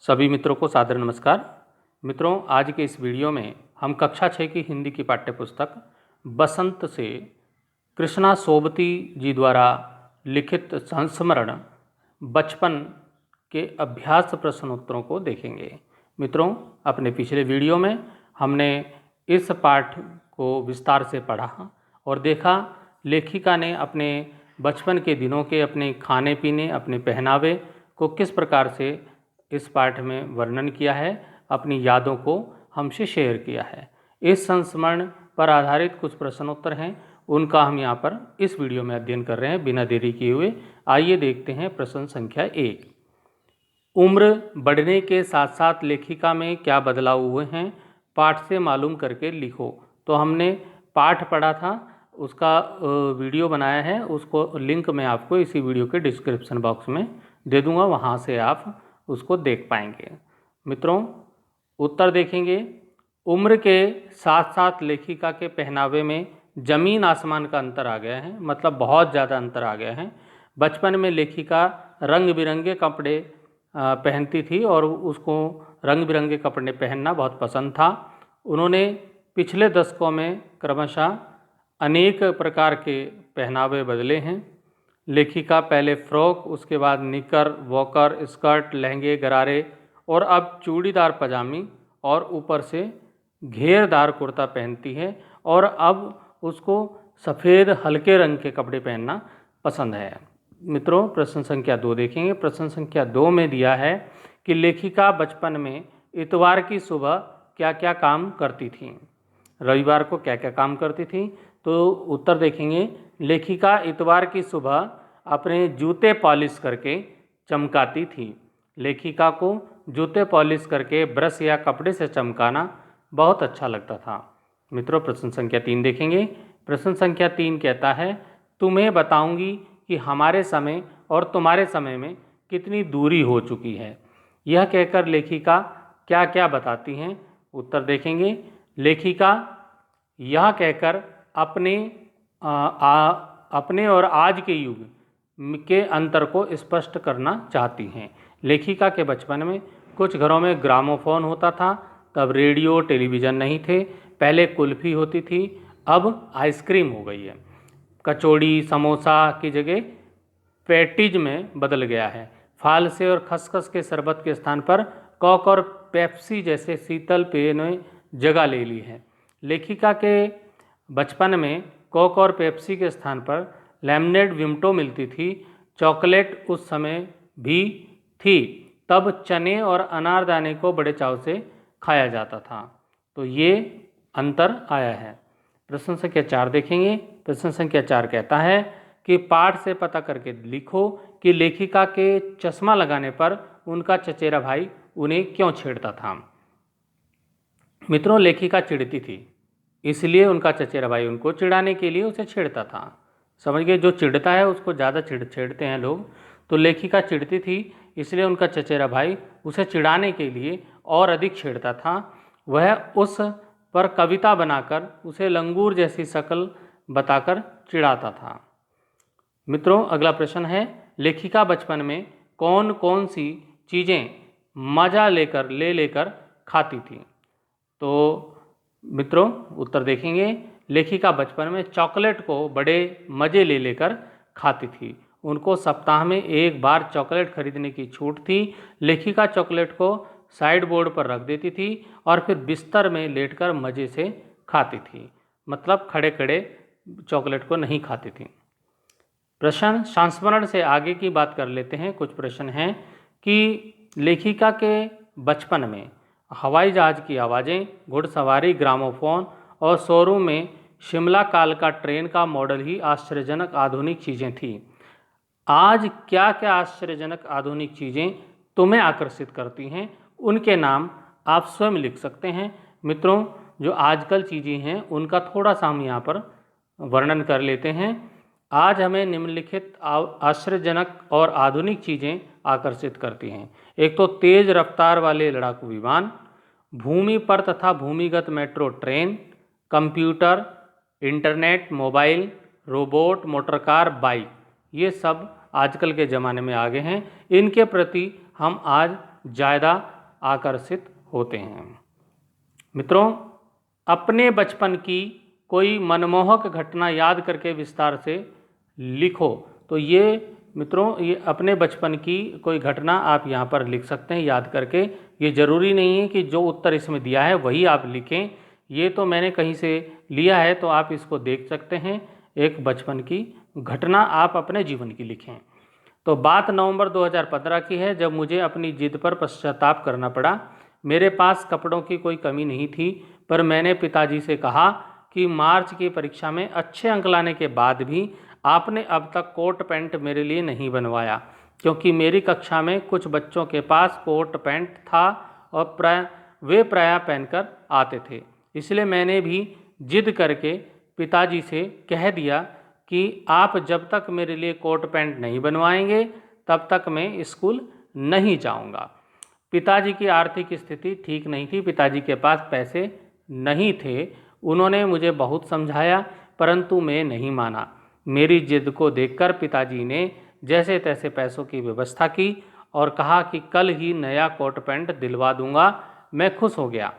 सभी मित्रों को सादर नमस्कार। मित्रों, आज के इस वीडियो में हम कक्षा 6 की हिंदी की पाठ्यपुस्तक बसंत से कृष्णा सोबती जी द्वारा लिखित संस्मरण बचपन के अभ्यास प्रश्नोत्तरों को देखेंगे। मित्रों, अपने पिछले वीडियो में हमने इस पाठ को विस्तार से पढ़ा और देखा लेखिका ने अपने बचपन के दिनों के अपने खाने पीने, अपने पहनावे को किस प्रकार से इस पाठ में वर्णन किया है, अपनी यादों को हमसे शेयर किया है। इस संस्मरण पर आधारित कुछ प्रश्नोत्तर हैं, उनका हम यहाँ पर इस वीडियो में अध्ययन कर रहे हैं बिना देरी किए हुए। आइए देखते हैं प्रश्न संख्या 1। उम्र बढ़ने के साथ साथ लेखिका में क्या बदलाव हुए हैं, पाठ से मालूम करके लिखो। तो हमने पाठ पढ़ा था, उसका वीडियो बनाया है, उसको लिंक मैं आपको इसी वीडियो के डिस्क्रिप्शन बॉक्स में दे दूंगा, वहाँ से आप उसको देख पाएंगे। मित्रों, उत्तर देखेंगे। उम्र के साथ साथ लेखिका के पहनावे में जमीन आसमान का अंतर आ गया है, मतलब बहुत ज़्यादा अंतर आ गया है। बचपन में लेखिका रंग बिरंगे कपड़े पहनती थी और उसको रंग बिरंगे कपड़े पहनना बहुत पसंद था। उन्होंने पिछले दशकों में क्रमशः अनेक प्रकार के पहनावे बदले हैं। लेखिका पहले फ्रॉक, उसके बाद निकर, वॉकर, स्कर्ट, लहंगे, गरारे और अब चूड़ीदार पजामी और ऊपर से घेरदार कुर्ता पहनती है और अब उसको सफ़ेद हल्के रंग के कपड़े पहनना पसंद है। मित्रों, प्रश्न संख्या 2 देखेंगे। प्रश्न संख्या 2 में दिया है कि लेखिका बचपन में इतवार की सुबह क्या क्या काम करती थी, रविवार को क्या क्या काम करती थी। तो उत्तर देखेंगे। लेखिका इतवार की सुबह अपने जूते पॉलिश करके चमकाती थी। लेखिका को जूते पॉलिश करके ब्रश या कपड़े से चमकाना बहुत अच्छा लगता था। मित्रों, प्रश्न संख्या 3 देखेंगे। प्रश्न संख्या 3 कहता है, तुम्हें बताऊंगी कि हमारे समय और तुम्हारे समय में कितनी दूरी हो चुकी है। यह कहकर लेखिका क्या क्या बताती हैं। उत्तर देखेंगे। लेखिका यह कहकर अपने और आज के युग के अंतर को स्पष्ट करना चाहती हैं। लेखिका के बचपन में कुछ घरों में ग्रामोफोन होता था, तब रेडियो टेलीविज़न नहीं थे। पहले कुल्फ़ी होती थी, अब आइसक्रीम हो गई है। कचौड़ी समोसा की जगह पैटीज में बदल गया है। फालसे और खसखस के शरबत के स्थान पर कोक और पेप्सी जैसे शीतल पेय ने जगह ले ली है। लेखिका के बचपन में कोक और पेप्सी के स्थान पर लेमनेड विम्टो मिलती थी। चॉकलेट उस समय भी थी, तब चने और अनारदाने को बड़े चाव से खाया जाता था। तो ये अंतर आया है। प्रश्न संख्या 4 देखेंगे। प्रश्न संख्या 4 कहता है कि पाठ से पता करके लिखो कि लेखिका के चश्मा लगाने पर उनका चचेरा भाई उन्हें क्यों छेड़ता था। मित्रों, लेखिका चिढ़ती थी, इसलिए उनका चचेरा भाई उनको चिढ़ाने के लिए उसे छेड़ता था। समझ गए, जो चिढ़ता है उसको ज़्यादा छेड़ते हैं लोग। तो लेखिका चिढ़ती थी, इसलिए उनका चचेरा भाई उसे चिढ़ाने के लिए और अधिक छेड़ता था। वह उस पर कविता बनाकर उसे लंगूर जैसी शक्ल बताकर चिढ़ाता था। मित्रों, अगला प्रश्न है, लेखिका बचपन में कौन कौन सी चीज़ें मज़ा लेकर खाती थी। तो मित्रों, उत्तर देखेंगे। लेखिका बचपन में चॉकलेट को बड़े मज़े लेकर खाती थी। उनको सप्ताह में एक बार चॉकलेट खरीदने की छूट थी। लेखिका चॉकलेट को साइड बोर्ड पर रख देती थी और फिर बिस्तर में लेटकर मज़े से खाती थी, मतलब खड़े खड़े चॉकलेट को नहीं खाती थी। प्रश्न संस्मरण से आगे की बात कर लेते हैं। कुछ प्रश्न हैं कि लेखिका के बचपन में हवाई जहाज़ की आवाज़ें, घुड़सवारी, ग्रामोफोन और शोरूम में शिमला काल का ट्रेन का मॉडल ही आश्चर्यजनक आधुनिक चीज़ें थीं। आज क्या क्या आश्चर्यजनक आधुनिक चीज़ें तुम्हें आकर्षित करती हैं, उनके नाम आप स्वयं लिख सकते हैं। मित्रों, जो आजकल चीज़ें हैं उनका थोड़ा सा हम यहाँ पर वर्णन कर लेते हैं। आज हमें निम्नलिखित आश्चर्यजनक और आधुनिक चीज़ें आकर्षित करती हैं। एक तो तेज़ रफ्तार वाले लड़ाकू विमान, भूमि पर तथा भूमिगत metro train, computer, internet, mobile, robot, motorcar, bike, ये सब आजकल के ज़माने में आ गए हैं। इनके प्रति हम आज ज़्यादा आकर्षित होते हैं। मित्रों, अपने बचपन की कोई मनमोहक घटना याद करके विस्तार से लिखो। तो ये मित्रों, ये अपने बचपन की कोई घटना आप यहाँ पर लिख सकते हैं याद करके। ये ज़रूरी नहीं है कि जो उत्तर इसमें दिया है वही आप लिखें, ये तो मैंने कहीं से लिया है, तो आप इसको देख सकते हैं। एक बचपन की घटना आप अपने जीवन की लिखें। तो बात नवंबर 2015 की है, जब मुझे अपनी जिद पर पश्चाताप करना पड़ा। मेरे पास कपड़ों की कोई कमी नहीं थी, पर मैंने पिताजी से कहा कि मार्च की परीक्षा में अच्छे अंक लाने के बाद भी आपने अब तक कोट पैंट मेरे लिए नहीं बनवाया, क्योंकि मेरी कक्षा में कुछ बच्चों के पास कोट पैंट था और वे प्रायः पहनकर आते थे। इसलिए मैंने भी जिद करके पिताजी से कह दिया कि आप जब तक मेरे लिए कोट पैंट नहीं बनवाएंगे तब तक मैं स्कूल नहीं जाऊंगा। पिताजी की आर्थिक स्थिति ठीक नहीं थी, पिताजी के पास पैसे नहीं थे। उन्होंने मुझे बहुत समझाया, परंतु मैं नहीं माना। मेरी जिद को देखकर पिताजी ने जैसे तैसे पैसों की व्यवस्था की और कहा कि कल ही नया कोट पैंट दिलवा दूंगा। मैं खुश हो गया।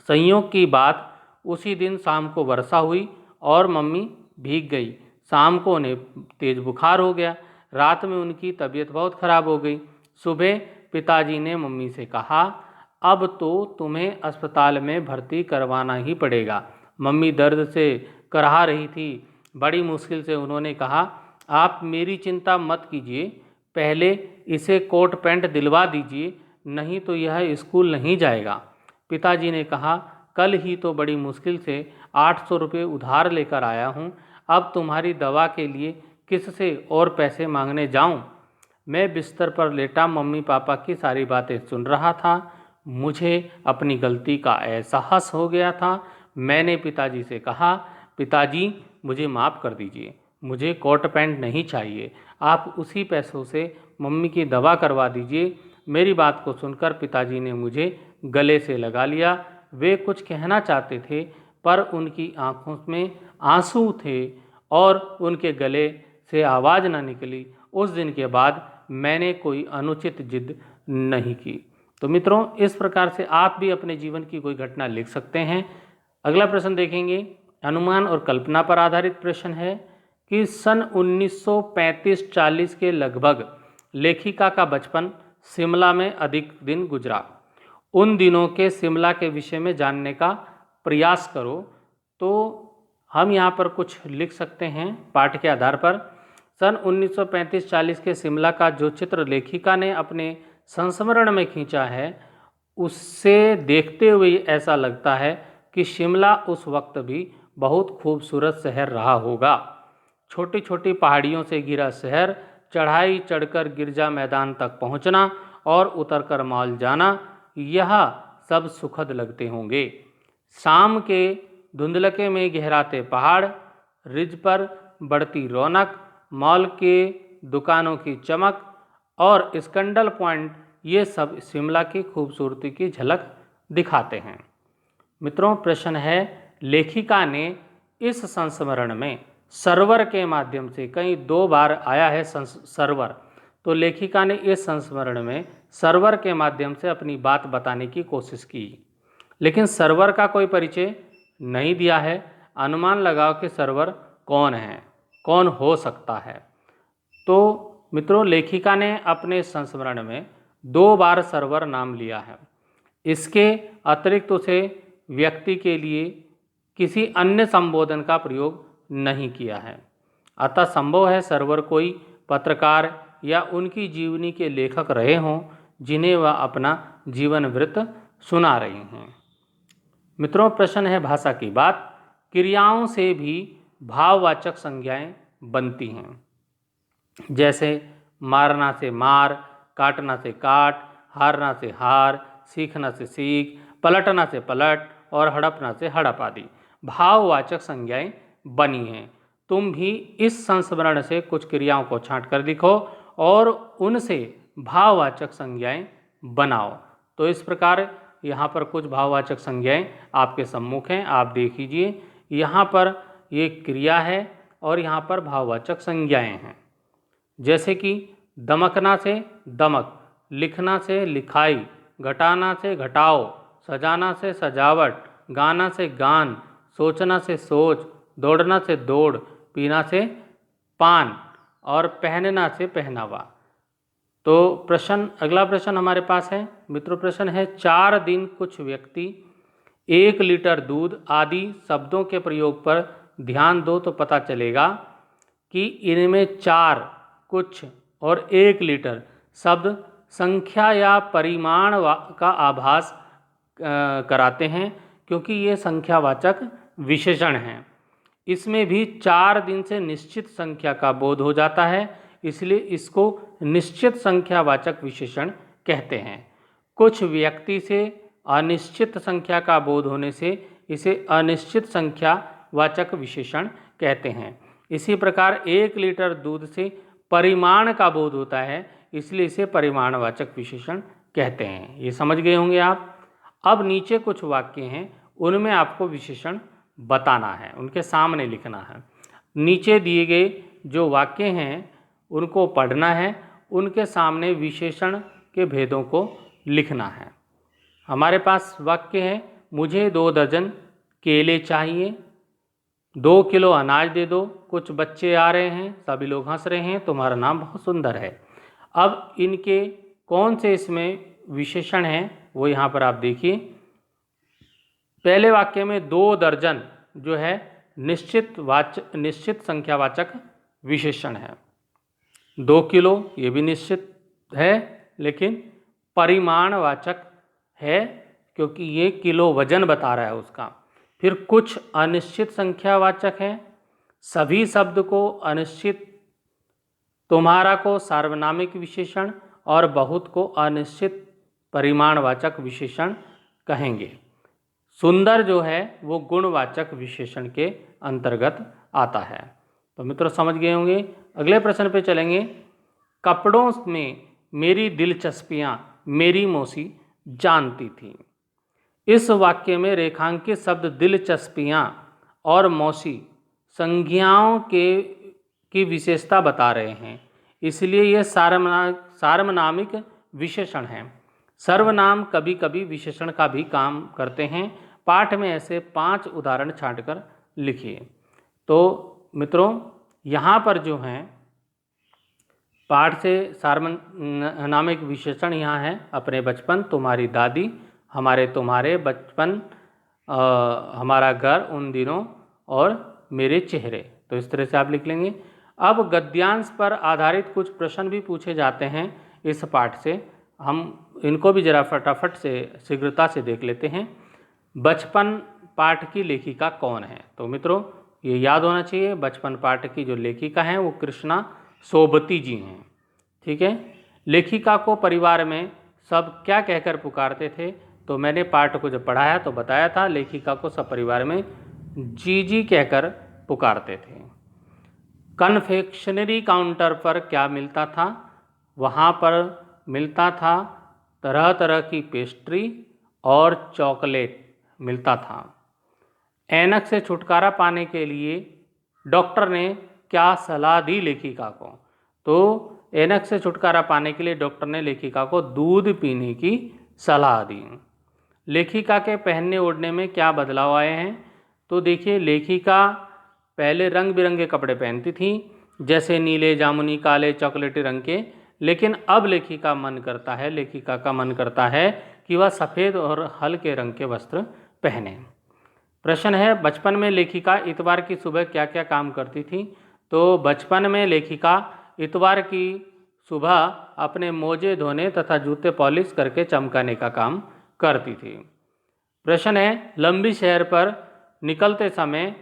संयोग की बात, उसी दिन शाम को वर्षा हुई और मम्मी भीग गई। शाम को उन्हें तेज बुखार हो गया। रात में उनकी तबीयत बहुत खराब हो गई। सुबह पिताजी ने मम्मी से कहा, अब तो तुम्हें अस्पताल में भर्ती करवाना ही पड़ेगा। मम्मी दर्द से कराह रही थी। बड़ी मुश्किल से उन्होंने कहा, आप मेरी चिंता मत कीजिए, पहले इसे कोट पैंट दिलवा दीजिए, नहीं तो यह स्कूल नहीं जाएगा। पिताजी ने कहा, कल ही तो बड़ी मुश्किल से 800 रुपये उधार लेकर आया हूँ, अब तुम्हारी दवा के लिए किससे और पैसे मांगने जाऊँ? मैं बिस्तर पर लेटा मम्मी पापा की सारी बातें सुन रहा था। मुझे अपनी गलती का एहसास हो गया था। मैंने पिताजी से कहा, पिताजी मुझे माफ़ कर दीजिए, मुझे कोट पैंट नहीं चाहिए, आप उसी पैसों से मम्मी की दवा करवा दीजिए। मेरी बात को सुनकर पिताजी ने मुझे गले से लगा लिया। वे कुछ कहना चाहते थे, पर उनकी आंखों में आंसू थे और उनके गले से आवाज़ न निकली। उस दिन के बाद मैंने कोई अनुचित जिद नहीं की। तो मित्रों, इस प्रकार से आप भी अपने जीवन की कोई घटना लिख सकते हैं। अगला प्रश्न देखेंगे, अनुमान और कल्पना पर आधारित प्रश्न है कि सन 1935-40 के लगभग लेखिका का बचपन शिमला में अधिक दिन गुजरा। उन दिनों के शिमला के विषय में जानने का प्रयास करो। तो हम यहाँ पर कुछ लिख सकते हैं पाठ के आधार पर। सन 1935-40 के शिमला का जो चित्र लेखिका ने अपने संस्मरण में खींचा है, उससे देखते हुए ऐसा लगता है कि शिमला उस वक्त भी बहुत खूबसूरत शहर रहा होगा। छोटी छोटी पहाड़ियों से घिरा शहर, चढ़ाई चढ़कर गिरजा मैदान तक पहुंचना और उतरकर मॉल जाना, यह सब सुखद लगते होंगे। शाम के धुंधलके में गहराते पहाड़, रिज पर बढ़ती रौनक, मॉल के दुकानों की चमक और स्कैंडल पॉइंट, ये सब शिमला की खूबसूरती की झलक दिखाते हैं। मित्रों, प्रश्न है, लेखिका ने इस संस्मरण में सर्वर के माध्यम से, कहीं 2 बार आया है सर्वर, तो लेखिका ने इस संस्मरण में सर्वर के माध्यम से अपनी बात बताने की कोशिश की, लेकिन सर्वर का कोई परिचय नहीं दिया है। अनुमान लगाओ कि सर्वर कौन है, कौन हो सकता है। तो मित्रों, लेखिका ने अपने संस्मरण में 2 बार सर्वर नाम लिया है। इसके अतिरिक्त उसे व्यक्ति के लिए किसी अन्य संबोधन का प्रयोग नहीं किया है। अतः संभव है सर्वर कोई पत्रकार या उनकी जीवनी के लेखक रहे हों, जिन्हें वह अपना जीवन वृत्त सुना रही हैं। मित्रों, प्रश्न है भाषा की बात। क्रियाओं से भी भाववाचक संज्ञाएं बनती हैं, जैसे मारना से मार, काटना से काट, हारना से हार, सीखना से सीख, पलटना से पलट और हड़पना से हड़प आदि भाववाचक संज्ञाएं बनी हैं। तुम भी इस संस्मरण से कुछ क्रियाओं को छांट कर लिखो और उनसे भाववाचक संज्ञाएं बनाओ। तो इस प्रकार यहाँ पर कुछ भाववाचक संज्ञाएं आपके सम्मुख हैं, आप देख लीजिए। यहाँ पर ये क्रिया है और यहाँ पर भाववाचक संज्ञाएं हैं, जैसे कि दमकना से दमक, लिखना से लिखाई, घटाना से घटाओ, सजाना से सजावट, गाना से गान, सोचना से सोच, दौड़ना से दौड़, पीना से पान और पहनना से पहनावा। तो अगला प्रश्न हमारे पास है मित्रों, प्रश्न है 4 दिन कुछ व्यक्ति 1 लीटर दूध आदि शब्दों के प्रयोग पर ध्यान दो तो पता चलेगा कि इनमें 4, कुछ और 1 लीटर शब्द संख्या या परिमाण का आभास कराते हैं, क्योंकि ये संख्यावाचक विशेषण हैं। इसमें भी 4 दिन से निश्चित संख्या का बोध हो जाता है, इसलिए इसको निश्चित संख्यावाचक विशेषण कहते हैं। कुछ व्यक्ति से अनिश्चित संख्या का बोध होने से इसे अनिश्चित संख्यावाचक विशेषण कहते हैं। इसी प्रकार 1 लीटर दूध से परिमाण का बोध होता है, इसलिए इसे परिमाणवाचक विशेषण कहते हैं। ये समझ गए होंगे आप। अब नीचे कुछ वाक्य हैं, उनमें आपको विशेषण बताना है, उनके सामने लिखना है। नीचे दिए गए जो वाक्य हैं उनको पढ़ना है, उनके सामने विशेषण के भेदों को लिखना है। हमारे पास वाक्य है, मुझे 2 दर्जन केले चाहिए, 2 किलो अनाज दे दो, कुछ बच्चे आ रहे हैं, सभी लोग हंस रहे हैं, तुम्हारा नाम बहुत सुंदर है। अब इनके कौन से इसमें विशेषण हैं वो यहाँ पर आप देखिए। पहले वाक्य में 2 दर्जन जो है निश्चित संख्यावाचक विशेषण है। 2 किलो ये भी निश्चित है, लेकिन परिमाणवाचक है, क्योंकि ये किलो वजन बता रहा है उसका। फिर कुछ अनिश्चित संख्यावाचक है, सभी शब्द को अनिश्चित, तुम्हारा को सार्वनामिक विशेषण और बहुत को अनिश्चित परिमाणवाचक विशेषण कहेंगे। सुंदर जो है वो गुणवाचक विशेषण के अंतर्गत आता है। तो मित्रों समझ गए होंगे। अगले प्रश्न पे चलेंगे। कपड़ों में मेरी दिलचस्पियाँ मेरी मौसी जानती थी। इस वाक्य में रेखांकित शब्द दिलचस्पियाँ और मौसी संज्ञाओं की विशेषता बता रहे हैं, इसलिए ये सार्वनामिक विशेषण हैं। सर्वनाम कभी कभी विशेषण का भी काम करते हैं। पाठ में ऐसे 5 उदाहरण छांटकर लिखिए। तो मित्रों यहाँ पर जो हैं पाठ से सार्वनामिक विशेषण यहाँ है अपने बचपन, तुम्हारी दादी, हमारे तुम्हारे बचपन, हमारा घर उन दिनों और मेरे चेहरे। तो इस तरह से आप लिख लेंगे। अब गद्यांश पर आधारित कुछ प्रश्न भी पूछे जाते हैं इस पाठ से, हम इनको भी जरा फटाफट से शीघ्रता से देख लेते हैं। बचपन पाठ की लेखिका कौन है? तो मित्रों ये याद होना चाहिए, बचपन पाठ की जो लेखिका हैं वो कृष्णा सोबती जी हैं। ठीक है। लेखिका को परिवार में सब क्या कहकर पुकारते थे? तो मैंने पाठ को जब पढ़ाया तो बताया था, लेखिका को सब परिवार में जीजी कहकर पुकारते थे। कन्फेक्शनरी काउंटर पर क्या मिलता था? वहाँ पर मिलता था तरह तरह की पेस्ट्री और चॉकलेट मिलता था। ऐनक से छुटकारा पाने के लिए डॉक्टर ने क्या सलाह दी लेखिका को? तो ऐनक से छुटकारा पाने के लिए डॉक्टर ने लेखिका को दूध पीने की सलाह दी। लेखिका के पहनने ओढ़ने में क्या बदलाव आए हैं? तो देखिए, लेखिका पहले रंग बिरंगे कपड़े पहनती थी, जैसे नीले, जामुनी, काले, चॉकलेटी रंग के, लेकिन अब लेखिका का मन करता है कि वह सफ़ेद और हल्के रंग के वस्त्र पहने। प्रश्न है, बचपन में लेखिका इतवार की सुबह क्या क्या काम करती थी? तो बचपन में लेखिका इतवार की सुबह अपने मोजे धोने तथा जूते पॉलिश करके चमकाने का काम करती थी। प्रश्न है, लंबी सैर पर निकलते समय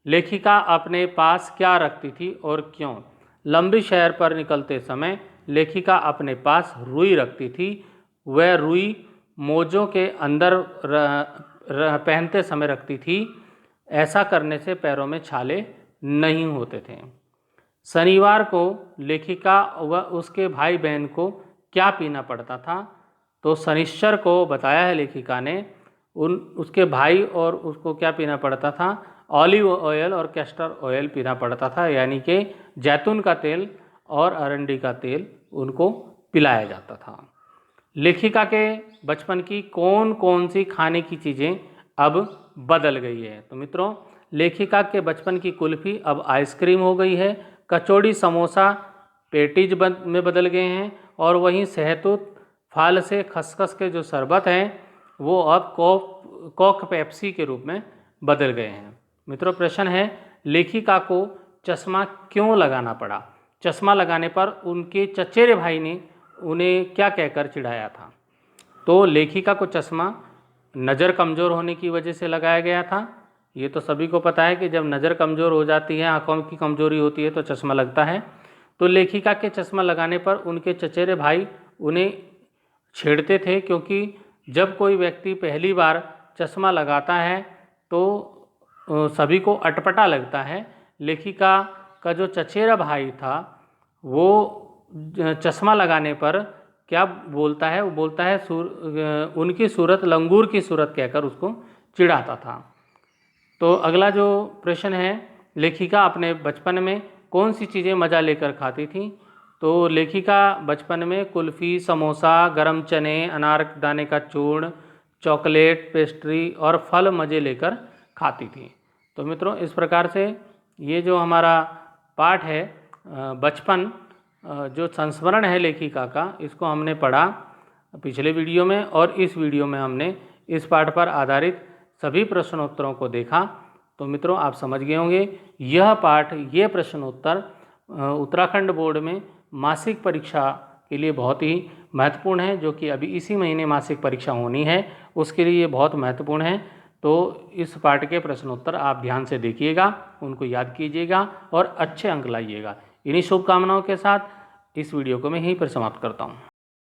लेखिका अपने पास क्या रखती थी और क्यों? लंबी सैर पर निकलते समय लेखिका अपने पास रुई रखती थी। वह रुई मोजों के अंदर पहनते समय रखती थी। ऐसा करने से पैरों में छाले नहीं होते थे। शनिवार को लेखिका व उसके भाई बहन को क्या पीना पड़ता था? तो शनिश्चर को बताया है लेखिका ने, उसके भाई और उसको क्या पीना पड़ता था? ऑलिव ऑयल और कैस्टर ऑयल पीना पड़ता था, यानी कि जैतून का तेल और अरंडी का तेल उनको पिलाया जाता था। लेखिका के बचपन की कौन कौन सी खाने की चीज़ें अब बदल गई है? तो मित्रों, लेखिका के बचपन की कुल्फ़ी अब आइसक्रीम हो गई है, कचौड़ी समोसा पेटीज में बदल गए हैं, और वहीं शहतूत फल से खसखस के जो शरबत हैं वो अब कोक पेप्सी के रूप में बदल गए हैं। मित्रों, प्रश्न है, लेखिका को चश्मा क्यों लगाना पड़ा? चश्मा लगाने पर उनके चचेरे भाई ने उन्हें क्या कहकर चिढ़ाया था? तो लेखिका को चश्मा नज़र कमज़ोर होने की वजह से लगाया गया था। ये तो सभी को पता है कि जब नज़र कमज़ोर हो जाती है, आँखों की कमज़ोरी होती है तो चश्मा लगता है। तो लेखिका के चश्मा लगाने पर उनके चचेरे भाई उन्हें छेड़ते थे, क्योंकि जब कोई व्यक्ति पहली बार चश्मा लगाता है तो सभी को अटपटा लगता है। लेखिका का जो चचेरा भाई था वो चश्मा लगाने पर क्या बोलता है? वो बोलता है उनकी सूरत लंगूर की सूरत कहकर उसको चिढ़ाता था। तो अगला जो प्रश्न है, लेखिका अपने बचपन में कौन सी चीज़ें मज़ा लेकर खाती थी? तो लेखिका बचपन में कुल्फ़ी, समोसा, गरम चने, अनारदाने का चूर्ण, चॉकलेट, पेस्ट्री और फल मज़े लेकर खाती थी। तो मित्रों, इस प्रकार से ये जो हमारा पाठ है बचपन, जो संस्मरण है लेखिका का, इसको हमने पढ़ा पिछले वीडियो में, और इस वीडियो में हमने इस पाठ पर आधारित सभी प्रश्नोत्तरों को देखा। तो मित्रों, आप समझ गए होंगे यह पाठ, ये प्रश्नोत्तर उत्तराखंड बोर्ड में मासिक परीक्षा के लिए बहुत ही महत्वपूर्ण है, जो कि अभी इसी महीने मासिक परीक्षा होनी है, उसके लिए ये बहुत महत्वपूर्ण है। तो इस पाठ के प्रश्नोत्तर आप ध्यान से देखिएगा, उनको याद कीजिएगा और अच्छे अंक लाइएगा। इन्हीं शुभकामनाओं के साथ इस वीडियो को मैं यहीं पर समाप्त करता हूँ।